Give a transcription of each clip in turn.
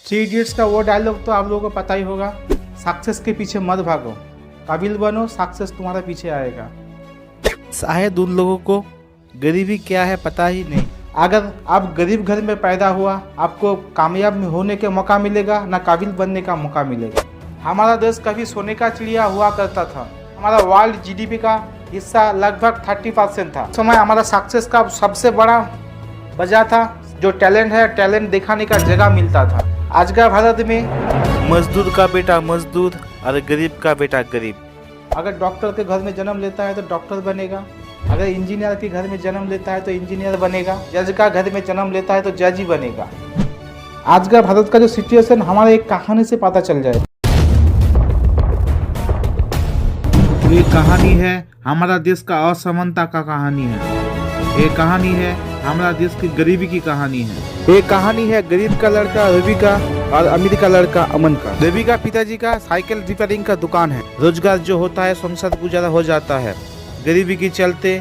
Three idiots का वो dialogue तो आप लोगों को पता ही होगा, सक्सेस के पीछे मत भागो, काबिल बनो, सक्सेस तुम्हारे पीछे आएगा। शायद उन लोगों को गरीबी क्या है पता ही नहीं। अगर आप गरीब घर में पैदा हुआ, आपको कामयाब होने का मौका मिलेगा, ना काबिल बनने का मौका मिलेगा। हमारा देश कभी सोने का चिड़िया हुआ करता था। हमारा वर्ल्ड जीडीपी का हिस्सा लगभग 30% था। उस समय हमारा सक्सेस का सबसे बड़ा वजह था जो टैलेंट है, टैलेंट दिखाने का जगह मिलता था। आज का भारत में मजदूर का बेटा मजदूर और गरीब का बेटा गरीब। अगर डॉक्टर के घर में जन्म लेता है तो डॉक्टर बनेगा, अगर इंजीनियर के घर में जन्म लेता है तो इंजीनियर बनेगा, जज का घर में जन्म लेता है तो जज ही बनेगा। आज का भारत का जो सिचुएशन हमारे एक कहानी से पता चल जाए। ये कहानी है हमारा देश का असमानता का कहानी है। ये कहानी है हमारा देश की गरीबी की कहानी है। ये कहानी है गरीब का लड़का रवि का और अमीर का लड़का अमन का। रवि का पिताजी का साइकिल रिपेयरिंग का दुकान है। रोजगार जो होता है संसार गुजारा हो जाता है। गरीबी के चलते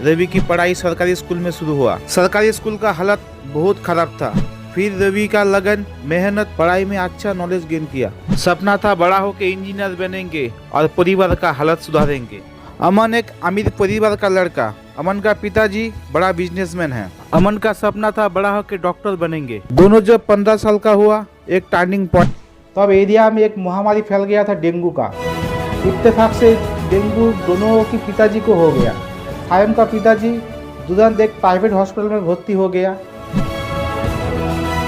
रवि की पढ़ाई सरकारी स्कूल में शुरू हुआ। सरकारी स्कूल का हालत बहुत खराब था। फिर रवि का लगन, मेहनत, पढ़ाई में अच्छा नॉलेज गेन किया। सपना था बड़ा होकर इंजीनियर बनेंगे और परिवार का हालत सुधारेंगे। अमन एक अमीर परिवार का लड़का। अमन का पिताजी बड़ा बिजनेसमैन है। अमन का सपना था बड़ा होकर डॉक्टर बनेंगे। दोनों जब 15 साल का हुआ, एक टर्निंग पॉइंट। तब एरिया में एक महामारी फैल गया था डेंगू का। इत्तेफाक से डेंगू दोनों की पिताजी को हो गया। सायम का पिताजी तुरंत एक प्राइवेट हॉस्पिटल में भर्ती हो गया।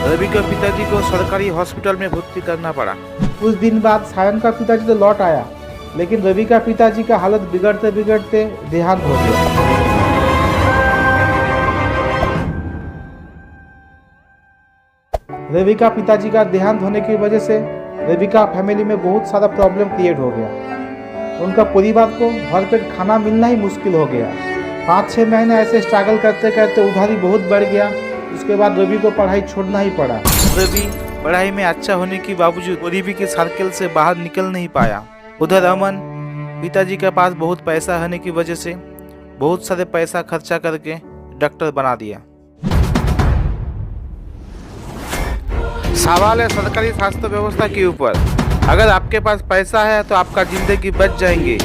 रवि का पिताजी को सरकारी हॉस्पिटल में भर्ती करना पड़ा। कुछ दिन बाद सायम का पिताजी तो लौट आया, लेकिन रवि का पिताजी का हालत बिगड़ते बिगड़ते देहांत हो गया। रवि का पिताजी का देहांत होने की वजह से रवि का फैमिली में बहुत सारा प्रॉब्लम क्रिएट हो गया। उनका परिवार को भरपेट खाना मिलना ही मुश्किल हो गया। 5-6 महीने ऐसे स्ट्रगल करते करते उधारी बहुत बढ़ गया। उसके बाद रवि को पढ़ाई छोड़ना ही पड़ा। रवि पढ़ाई में अच्छा होने के बावजूद गरीबी के सर्कल से बाहर निकल नहीं पाया। उधर अमन पिताजी के पास बहुत पैसा होने की वजह से बहुत सारे पैसा खर्चा करके डॉक्टर बना दिया। सवाल है सरकारी स्वास्थ्य व्यवस्था के ऊपर। अगर आपके पास पैसा है तो आपका जिंदगी बच जाएंगे,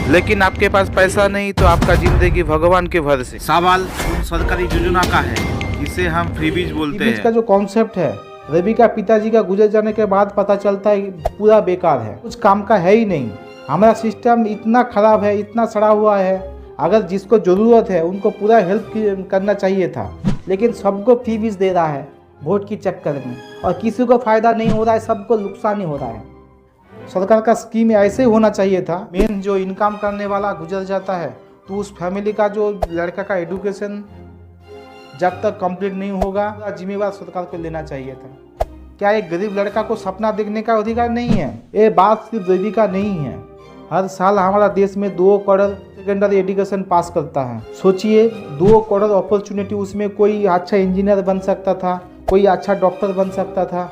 लेकिन आपके पास पैसा नहीं तो आपका जिंदगी भगवान के भरोसे। सवाल उन सरकारी योजना का है, इसे हम फ्रीबीज बोलते हैं। इसका जो कॉन्सेप्ट है रवि का पिताजी का गुजर जाने के बाद पता चलता है पूरा बेकार है, कुछ काम का है ही नहीं। हमारा सिस्टम इतना खराब है, इतना सड़ा हुआ है। अगर जिसको ज़रूरत है उनको पूरा हेल्प करना चाहिए था, लेकिन सबको फ्रीबीज दे रहा है वोट की चक्कर में, और किसी को फ़ायदा नहीं हो रहा है, सबको नुकसान ही हो रहा है। सरकार का स्कीम ऐसे ही होना चाहिए था। मेन जो इनकम करने वाला गुजर जाता है तो उस फैमिली का जो लड़का का एडुकेशन जब तक कंप्लीट नहीं होगा, जिम्मेवार सरकार को लेना चाहिए था। क्या एक गरीब लड़का को सपना देखने का अधिकार नहीं है? ये बात सिर्फ रवि का नहीं है। हर साल हमारा देश में 2 करोड़ सेकेंडरी एजुकेशन पास करता है। सोचिए 2 करोड़ अपॉर्चुनिटी, उसमें कोई अच्छा इंजीनियर बन सकता था, कोई अच्छा डॉक्टर बन सकता था।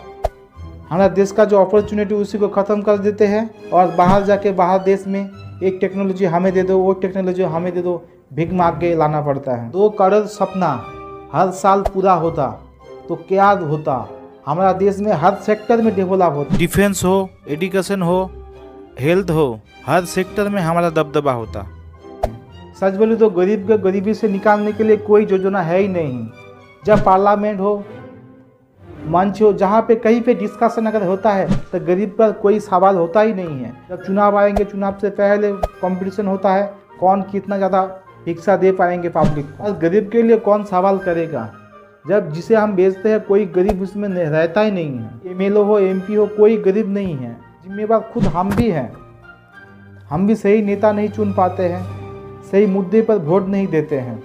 हमारा देश का जो अपॉर्चुनिटी उसी को ख़त्म कर देते हैं और बाहर जाके बाहर देश में एक टेक्नोलॉजी हमें दे दो, वो टेक्नोलॉजी हमें दे दो, भीख मांग के लाना पड़ता है। 2 करोड़ सपना हर साल पूरा होता तो क्या होता? हमारा देश में हर सेक्टर में डेवलप होता। डिफेंस हो, एजुकेशन हो, हेल्थ हो, हर सेक्टर में हमारा दबदबा होता। सच बोले तो गरीब को गरीबी से निकालने के लिए कोई योजना है ही नहीं। जब पार्लियामेंट हो, मंच हो, जहाँ पे कहीं पे डिस्कशन अगर होता है तो गरीब पर कोई सवाल होता ही नहीं है। जब चुनाव आएंगे, चुनाव से पहले कंपटीशन होता है कौन कितना ज़्यादा शिक्षा दे पाएंगे पब्लिक को, और गरीब के लिए कौन सवाल करेगा? जब जिसे हम बेचते हैं कोई गरीब उसमें रहता ही नहीं है। एमएलए हो, एमपी हो, कोई गरीब नहीं है। जिम्मेवार खुद हम भी हैं। हम भी सही नेता नहीं चुन पाते हैं, सही मुद्दे पर वोट नहीं देते हैं।